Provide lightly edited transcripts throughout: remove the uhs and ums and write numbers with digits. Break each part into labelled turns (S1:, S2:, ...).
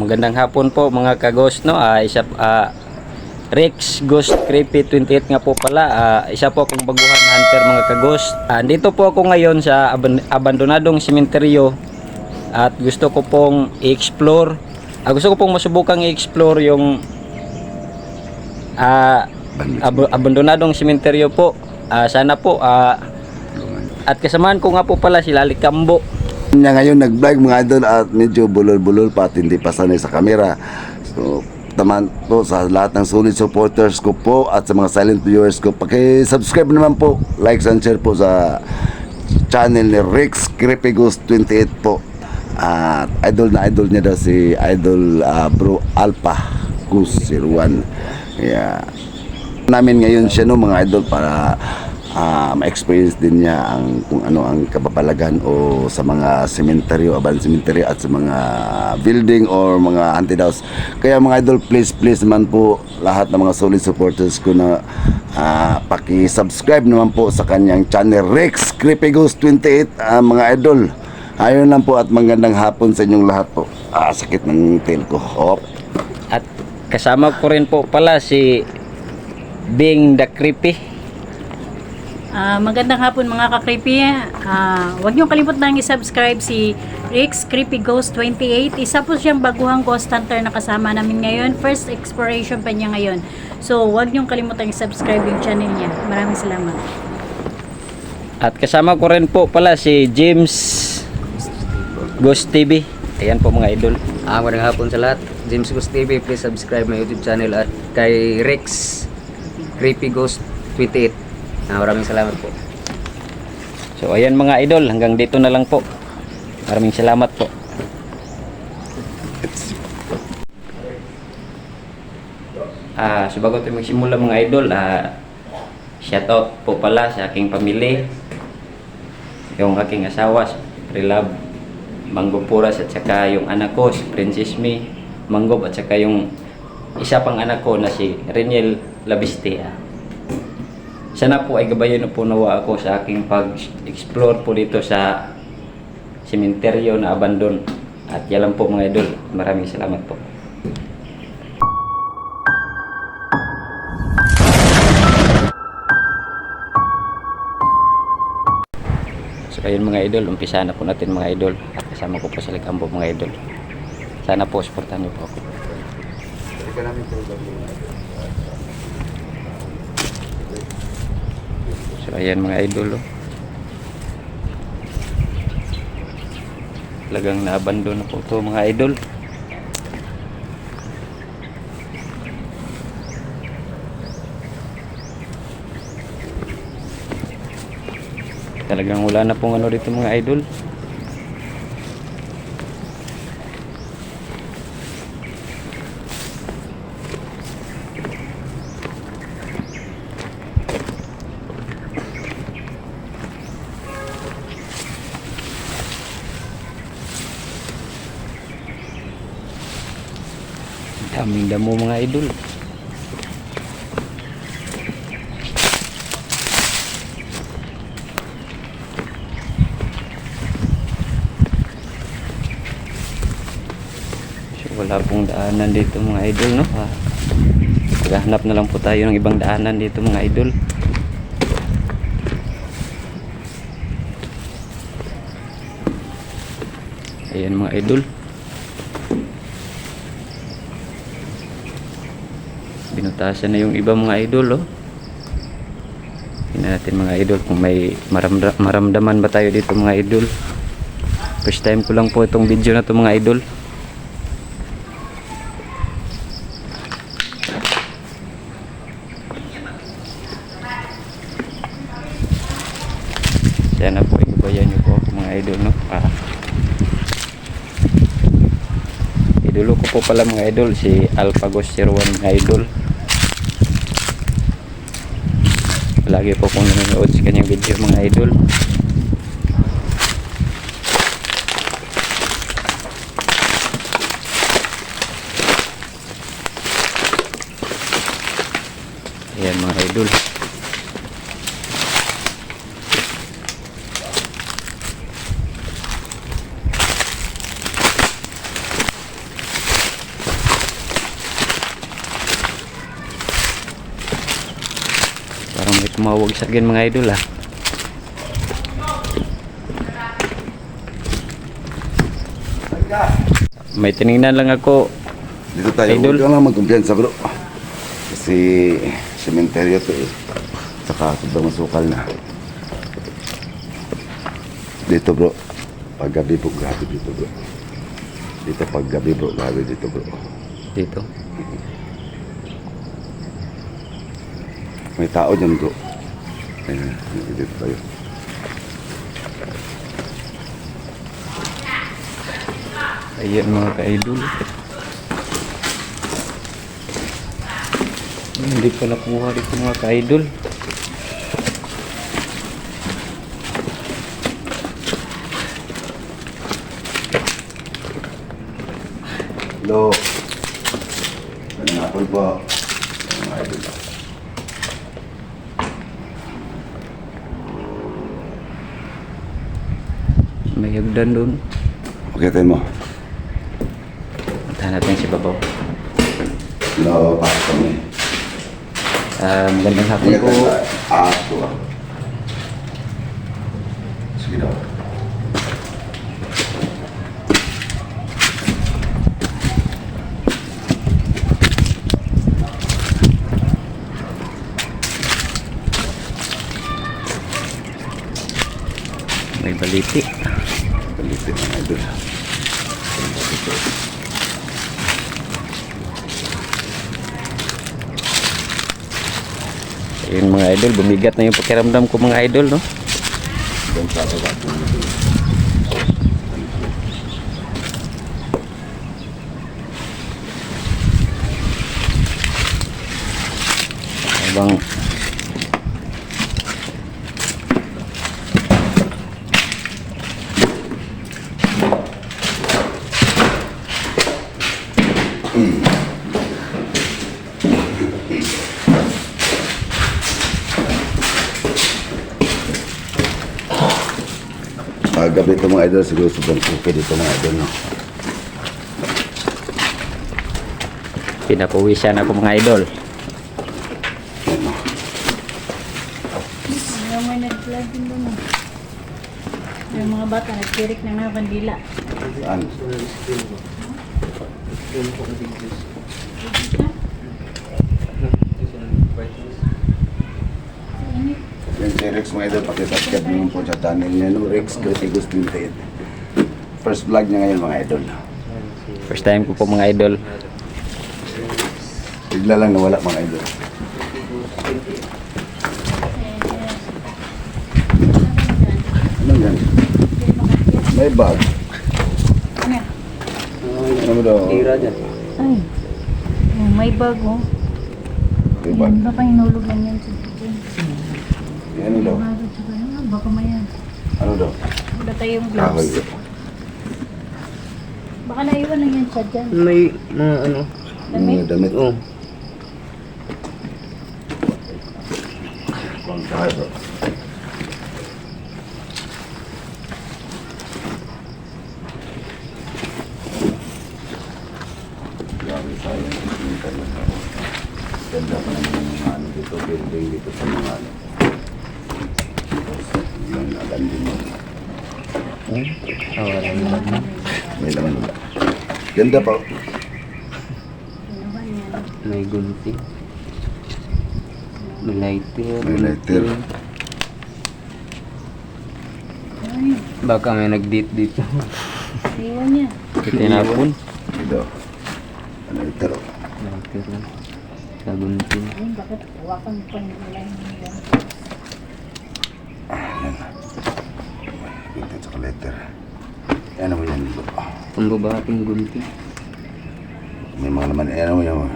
S1: Magandang hapon po mga ka-ghost, no. Rex Ghost Creepy 28 nga po pala. Isa po akong baguhan hunter mga ka-ghost. Dito po ako ngayon sa abandonadong sementeryo at gusto ko pong i-explore. Gusto ko pong masubukang i-explore yung abandonadong sementeryo po. Sana po at kasamaan ko nga po pala si Lali Cambo.
S2: Niya ngayon nag-vlog mga idol at medyo bulol-bulol pa at hindi pa sanay sa camera. So, taman po sa lahat ng solid supporters ko po at sa mga silent viewers ko, paki-subscribe naman po, like and share po sa channel ni Rex Creepy Ghost 28 po. At idol na idol niya daw si Idol Bro Alpha Gus 01. Yeah. Namin ngayon siya no mga idol para ma-experience din niya ang kung ano ang kababalagan o sa mga sementeryo, abandoned cemetery at sa mga building or mga haunted house. Kaya mga idol, please naman po lahat ng mga solid supporters ko na paki-subscribe naman po sa kanyang channel Rex Creepy Ghost 28 mga idol. Ayun lang po at magandang hapon sa inyong lahat po. Sakit ng tail ko.
S1: At kasama ko rin po pala si Bing the Creepy.
S3: Magandang hapon mga ka-creepy. Huwag niyo kalimutan i-subscribe si Rex Creepy Ghost 28. Isa po siyang baguhang ghost hunter na kasama namin ngayon. First exploration pa niya ngayon. So, huwag niyo kalimutan i-subscribe yung channel niya. Maraming salamat.
S1: At kasama ko rin po pala si James Ghost TV. Ayan po mga idol.
S4: Magandang hapon sa lahat. James Ghost TV, please subscribe my YouTube channel at kay Rex Creepy Ghost 28. Maraming salamat po.
S1: So ayan mga idol, hanggang dito na lang po. Maraming salamat po. So bago tayo magsimula mga idol, shout out po pala sa aking pamilya, yung aking asawa si Prilab Manggob Puras at saka yung anak ko si Princess May Manggob at saka yung isa pang anak ko na si Reniel Labistea. Sana po ay gabayan na po nawa ako sa aking pag-explore po dito sa sementeryo na abandon. At yan lang po mga idol. Maraming salamat po. So ayun mga idol, umpisa na po natin mga idol. At kasama ko po sa Ligambo mga idol. Sana po supportan niyo po ako. So ayan mga idol, talagang naabandon na po ito mga idol. Talagang wala na pong ano dito mga idol. Daming damo mga idol. So, wala pong daanan dito mga idol, no? Maghahanap na lang po tayo ng ibang daanan dito mga idol. Ayan mga idol. Binutasan na yung iba mga idol, Tingnan natin mga idol kung may maramdaman ba tayo dito mga idol. First time ko lang po itong video na to mga idol. Sana po igabayan nyo po mga idol, no? Idolo ko po pala mga idol si Alpha Ghost 01 mga idol. Lagi po kong nanonood sa kanyang video mga idol. Ayan mga idol. Tumawag sa akin mga idol ah. May tinignan lang ako.
S2: Dito tayo.
S1: Idol.
S2: Huwag ka lang magkumpiyansa bro. Kasi sementeryo to eh. Saka sobrang masukal na. Dito bro. Paggabi po, grabe dito bro. Dito paggabi bro, grabe dito bro.
S1: Dito.
S2: May tao dyan bro. Ayun, dito tayo.
S1: Ayan mga ka-idol. Hindi ko nakuha dito mga ka-idol.
S2: Hello. Magandang hapon po. Mga idol.
S1: May hagdan doon.
S2: Okay tayo mo.
S1: Puntahan natin si Babaw.
S2: Hello, pasok kami.
S1: Magandang hapon
S2: Ingat
S1: po.
S2: tayo sa aso. Sige daw.
S1: May baliti.
S2: Palitin mga idol.
S1: Ayun mga idol, bumigat na yung pakiramdam ko mga idol, no?
S2: Doon sa baba.
S1: Habang
S2: Gabi ito mga idol, siguro sobrang suki dito mga idol. No?
S1: pinapawisan ako mga idol.
S3: Yung may nag-vlog din doon. Yung mga bata nagkirik ng mga kandila.
S2: Saan? Yan si Rex mga idol, pakisubscribe naman po sa channel niya, no? Rex Criticus 28. First vlog niya ngayon mga idol.
S1: First time ko po mga idol.
S2: Bigla lang nawala mga idol. Ano yan? May bag.
S3: Ano?
S2: Ano mo daw?
S4: Tira dyan.
S3: Ay. Oh, may bag oh.
S2: May bag.
S3: Yan, baka hinulog lang yan sa
S2: Ano daw?
S3: baka mayan.
S2: Ano daw?
S3: Wala tayong
S2: Kahoy.
S3: gloves. Baka naiwan lang yan siya dyan.
S4: May mga ano.
S2: Mga damit.
S4: Oh.
S2: Kahoy bro. Grabe tayo. Ganda pa naman yung mga ano dito. Building dito sa mga ano. Yung alam din mo.
S4: Wala naman.
S2: May laman wala. Ganda pa.
S3: Ano yan?
S4: May gunti. May lighter.
S2: May lighter.
S3: Ay,
S4: Baka may nag-date dito.
S3: iwan niya.
S1: Tinapon.
S2: Dito. Ano ito?
S4: Lighter lang. Sa gunti.
S3: Ay, bakit hawakan pa nila yan?
S2: Ito sa letter. Ano mo yan?
S4: Pambabating gunti.
S2: May mga laman. Ano mo yan?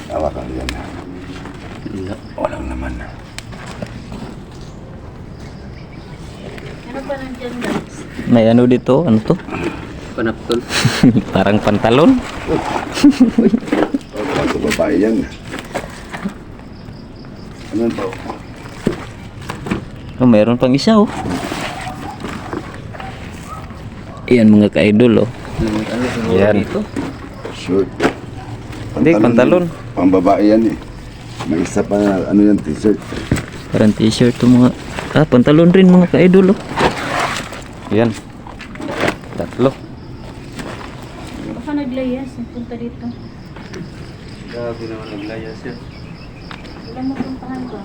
S2: Hawakan yan.
S4: Wala.
S2: Walang laman.
S3: Ano pa nandiyan guys?
S1: May ano dito? Ano to?
S4: Panaptol.
S1: Parang pantalon.
S2: Ito babae yan. Ano to?
S1: Oh, mayroon pang isa oh. Iyan mga ka-idol oh.
S4: Ano siguro
S1: Yan.
S4: dito?
S2: Shirt.
S1: Hindi, pantalon.
S2: Pang babae yan eh. May isa pa na ano yan, t-shirt.
S1: Parang t-shirt to mga... pantalon rin mga ka-idol, oh. Yan. Tatlo.
S3: Baka naglayas, punta dito.
S4: Grabe naman naglayas yan.
S3: Ilan mo puntahan ko?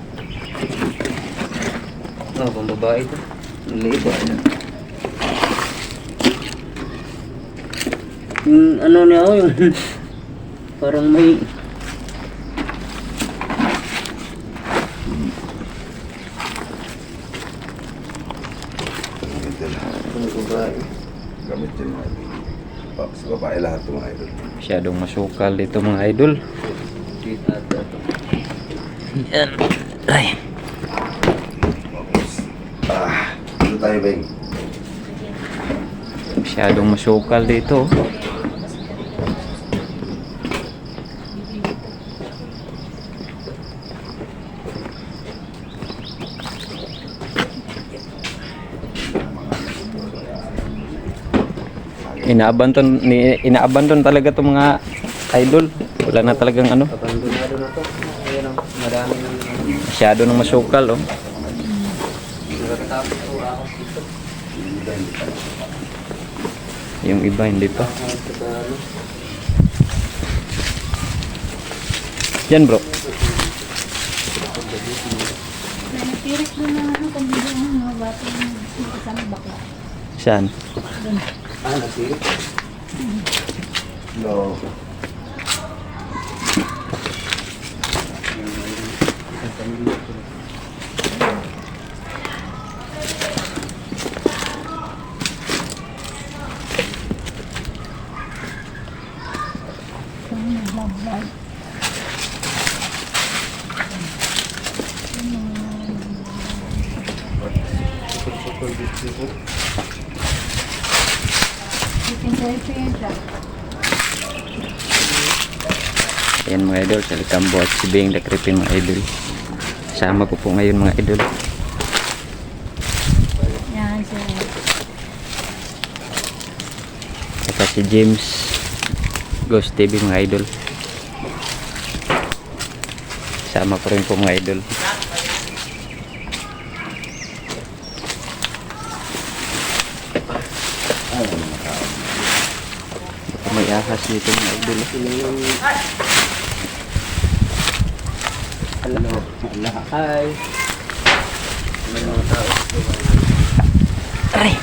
S4: Pang babae ito. Ang liit ba? Yung ano niya ako, yung parang may pang babae.
S2: Gamit yun mga idol. Sa babae lahat ito mga idol.
S1: Masyadong masukal dito mga idol.
S4: Dito at ito.
S1: Yan. Ay.
S2: Dito tayo, Beng.
S1: Masyadong masukal dito. Inaabandon talaga to mga idol. Wala na talagang ano.
S4: Abandonado na to. Ayan o, marami ng
S1: Masyado nang masukal, oh.
S4: nakatapos po ako dito.
S1: Yung iba hindi pa. Yan bro.
S3: Nagpirik doon na ano, kung hindi ang mga bata yung isang bakla.
S1: Saan?
S4: Nagsirit.
S2: No.
S1: Ayan mga idol, sa Likambo at si Beng the Creepy mga idol. Sama ko po ngayon mga idol.
S3: Yan, sir.
S1: Saka si James Ghost TV mga idol. Sama ko rin po mga idol. Baka may ahas dito mga idol.
S4: Hello. Hi. May mga tao.
S1: Aray!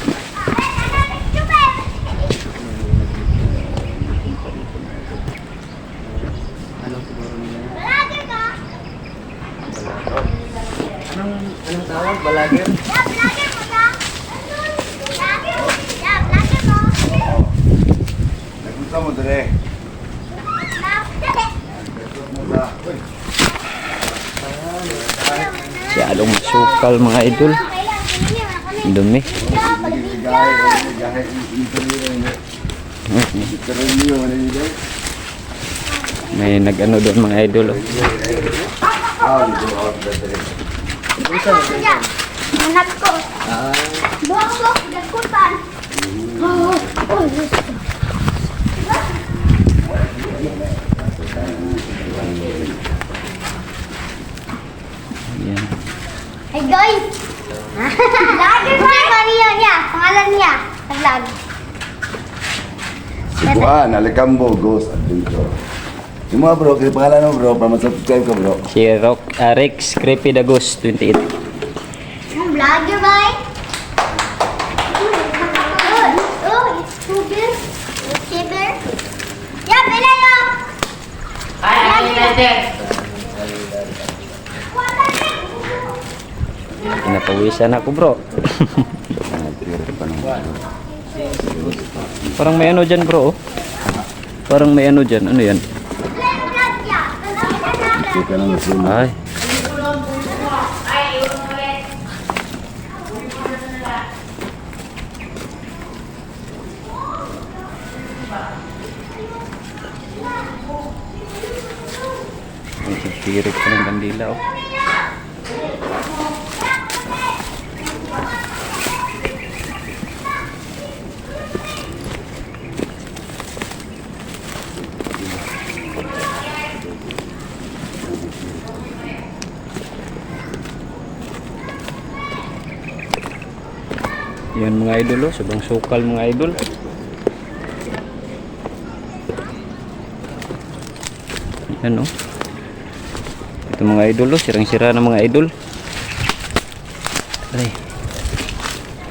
S4: Ano siguro nila? Anong tawag? Balager?
S2: Nagpunta mo dire.
S1: Masyadong masukal mga idol. Dumi. May nag-ano doon mga idol. Oh.
S5: Anak ko. Bok, dakutan. Oh,
S1: Yan.
S5: Hey guys. Vlogger ba? Maria niya. Pangalan niya. Vlog.
S2: Cebuan, Alikambo, Ghost Adventure. Yung mga bro, kaya pangalan mo bro, para mag-subscribe ka bro.
S1: Si Rex Creepy the Ghost 28.
S5: Ang vlogger ba? Oh, it's too big. It's bigger. Yeah, bila yo.
S1: Pinapawisan ako bro. Parang may ano dyan bro. Oh. Parang may ano dyan. Ano yan?
S2: Ito ka lang nasunod.
S1: Ay. Nagsipirit pa ng kandila oh. Yan mga idol, oh. Sobrang sukal mga idol. Yan oh. Ito mga idol, oh. Sirang-sira na mga idol. Ay.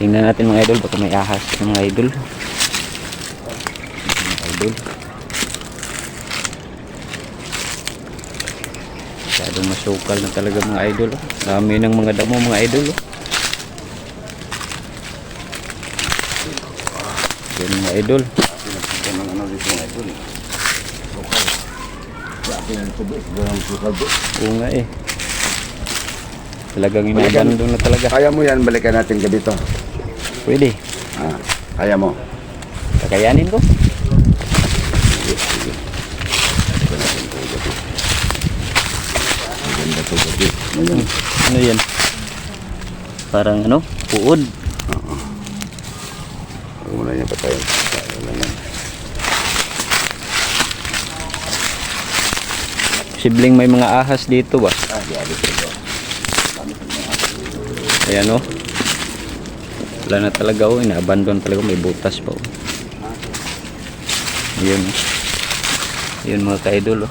S1: Tingnan natin mga idol, baka may ahas ng mga idol. Mga idol. Masyadong masukal na talaga mga idol, oh. Dami ng mga damo mga idol, oh. Yan mga idol.
S2: Pinagsikan ng ano dito mga idol. Sukal. Grabe ng tubig. Ganang sukal bro.
S1: Oo nga eh. Talagang inabandon na talaga.
S2: Kaya mo yan, balikan natin gabi to.
S1: Pwede.
S2: Ah, kaya mo.
S1: Kakayanin ko.
S2: Maganda to gabi. Ngayon.
S1: Ano yan? Parang ano? Puod.
S2: Huwag mo na yan patayin. Kaya na yan.
S1: Sibling may mga ahas dito ba?
S2: Ah, grabe to bro.
S1: Ayan o. Wala na talaga o. Ina-abandon talaga. May butas pa o. Ayan o. Ayan mga ka-idol o.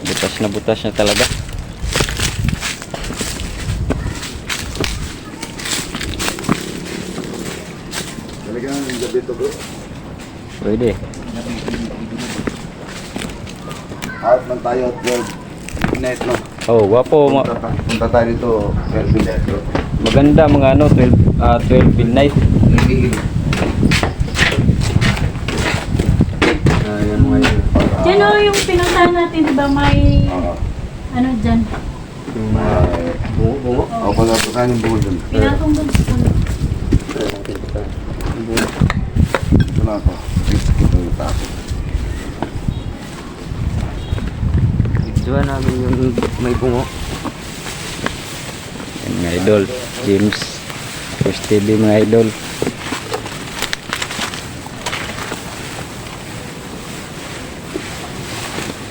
S1: Butas na talaga.
S2: Balikan natin gabi to bro.
S1: Pwede.
S2: Out man tayo 12 night no.
S1: Oh, wapo.
S2: Punta tayo dito 12 night bro.
S1: Maganda mga ano. 12 midnight.
S2: Ayan mga yun.
S3: Diyan o yung pinuntahan natin, di ba may ano dyan?
S4: Bungo.
S2: O, pag-apusan yung buhol dun.
S3: Pinatong doon sa puno.
S2: Ito na ako. Ito yung tapo.
S4: Videoan namin yung may bungo.
S1: Ayan mga idol. James. First TV mga idol.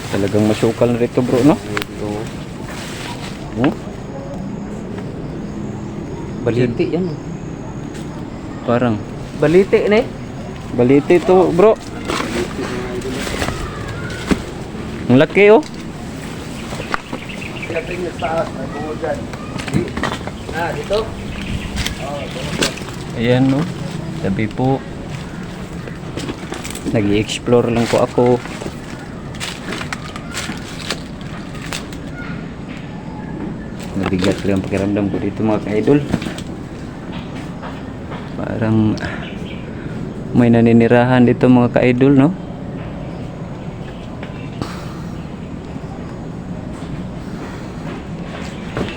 S1: Talagang masukal na rito bro, no?
S4: May bungo.
S1: Hmm?
S4: Baliti yan.
S1: Parang
S4: Baliti na eh.
S1: baliti to bro. Ang laki oh.
S2: Pinating yung taas. May buhol dyan.
S4: Dito.
S1: Ayan no. Sabi po. Nag-i-explore lang po ako. Nabigat lang ang pakiramdam ko dito mga ka-idol. Parang may naninirahan dito mga ka-idol, no?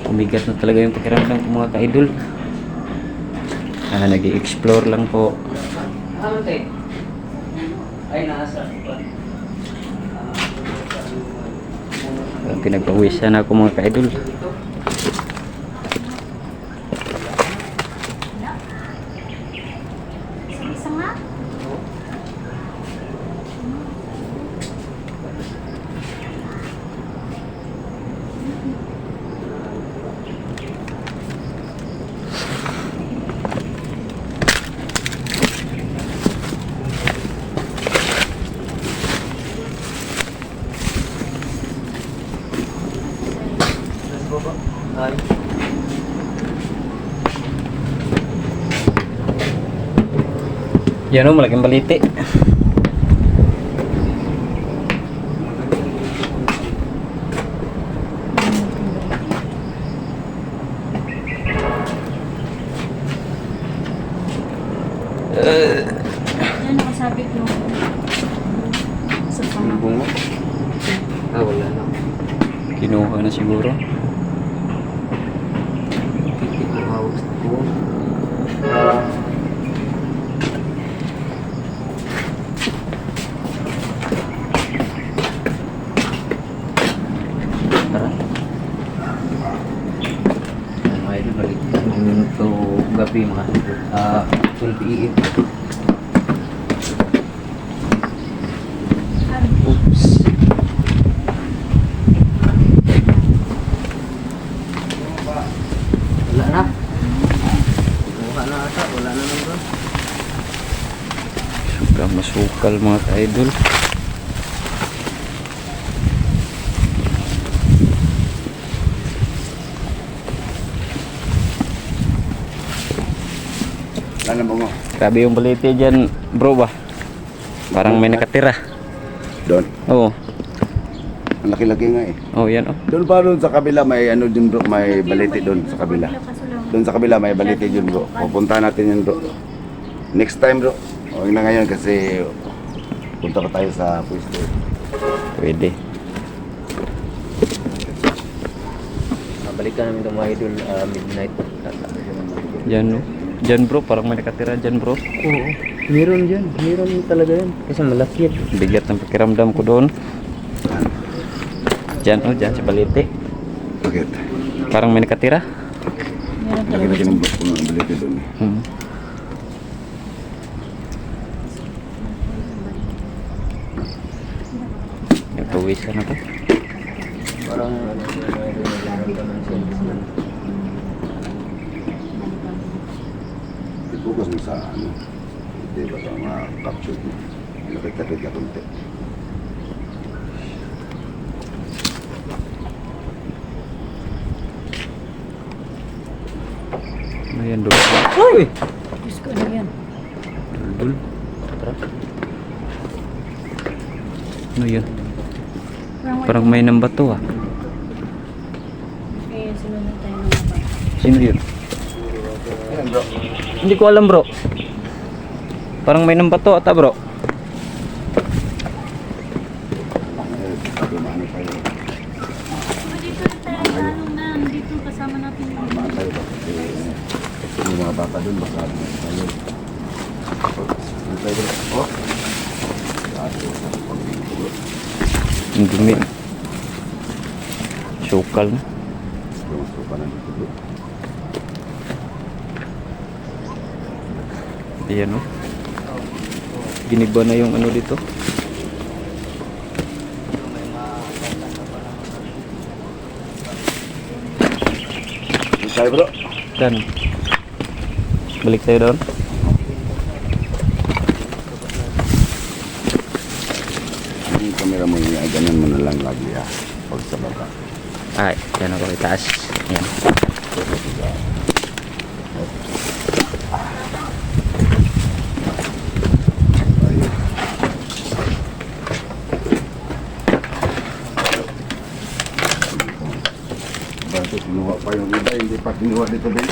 S1: Umigat na talaga yung pakiramdam ko mga ka-idol. Nag-i-explore lang po.
S4: Ay, nasa.
S1: Pinagpawisan ako mga ka-idol.
S5: Isa nga.
S4: Ay.
S1: Yan o, malaking baliti.
S3: Diyan nakasabit yung sa
S4: Yung
S3: panga.
S4: bungo. Wala na.
S1: Kinuha na siguro.
S4: Titik na hawak sa bungo.
S1: Tara.
S4: Mga idol, balik. Minuto gabi mga 12 p.m. Oops.
S1: Sukal mga ka-idol.
S2: Ano mo mo?
S1: Grabe yung balete dyan bro ba? Parang may nakatira.
S2: Doon.
S1: Oo.
S2: Ang laki-laki nga eh.
S1: Oh yan oh.
S2: Doon pa doon sa kabila may ano din bro, may balete doon sa kabila. Doon sa kabila may balete din bro. Pupuntahan natin yun bro. Next time bro. Huwag na ngayon kasi punta pa tayo sa pwesto.
S1: Pwede.
S4: Balik ka namin itong mga idol midnight.
S1: Dyan no. Dyan bro, parang may nakatira dyan bro.
S4: Oo. Meron dyan. Meron talaga yan. Kasi malaki yan.
S1: Bigat ng pakiramdam ko doon. Dyan oh, dyan sa balete.
S2: Bakit?
S1: Parang may nakatira.
S3: Meron talaga.
S2: Laki-laki ng bro ng balete doon.
S1: Hmm. Yung tuwis ka na to.
S4: Parang ano siya mga idol. Nagkaroon siya.
S2: I-focus mo sa ano. Hindi ba ito ma-capture mo? Lapit-lapit ka konti.
S1: Ano yan doon? Uy!
S3: Diyos ko, ano yan?
S1: Dul. Ano yun? Parang may nambato ah.
S3: Okay, sunod tayo ng mapa.
S1: Sino yun?
S2: Ayan bro.
S1: Hindi ko alam bro. Parang may nambato ata bro.
S2: Sabi mo ano tayo.
S3: Dito na tayo, ano na, dito kasama natin yung
S2: Maan tayo ba? Kasi yung mga bata doon baka ano tayo. Ano tayo bro? Oh!
S1: Ang dumi. Sukal na.
S2: Pumasok pa na dito bro.
S1: Ayan o. Giniba na yung ano dito.
S2: Ano tayo bro?
S1: Dan. Balik tayo doon.
S2: Yung camera mo yung ganyan mo na lang lagi ah. Pag sa baba.
S1: Ay, yan ako itaas. Yan.
S2: Bago kinuha pa yung iba, hindi pa kinuha dito din.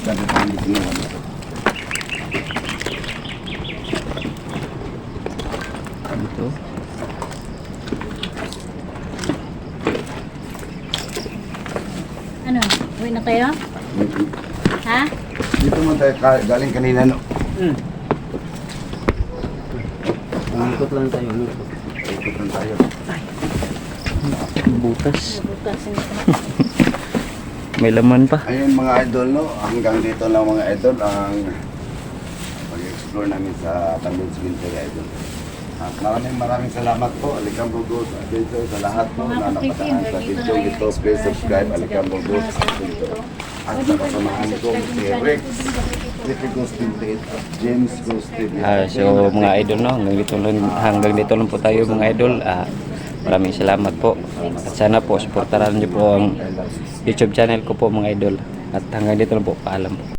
S2: Dami pa hindi kinuha dito.
S1: Dito.
S3: Ano? Uwi na tayo? Ha?
S2: Dito man tayo galing kanina no.
S4: Umikot lang tayo. Umikot.
S2: Ikot lang tayo.
S1: Butas.
S3: Bukas yung
S1: May laman pa.
S2: Ayun mga idol no, hanggang dito lang mga idol ang pag-explore namin sa Tandon Cemetery idol. At maraming salamat po Alicambo Ghost Adventure sa lahat po na napadaan sa video ito. Please subscribe Alicambo Ghost Adventure. At sa kasamahan ko si Rex, Creepy Ghost 28 at James Ghost TV.
S1: So mga idol no, hanggang dito lang po tayo mga idol. Maraming salamat po. At sana po supportaran niyo po ang YouTube channel ko po mga idol. At hanggang dito lang po, paalam po.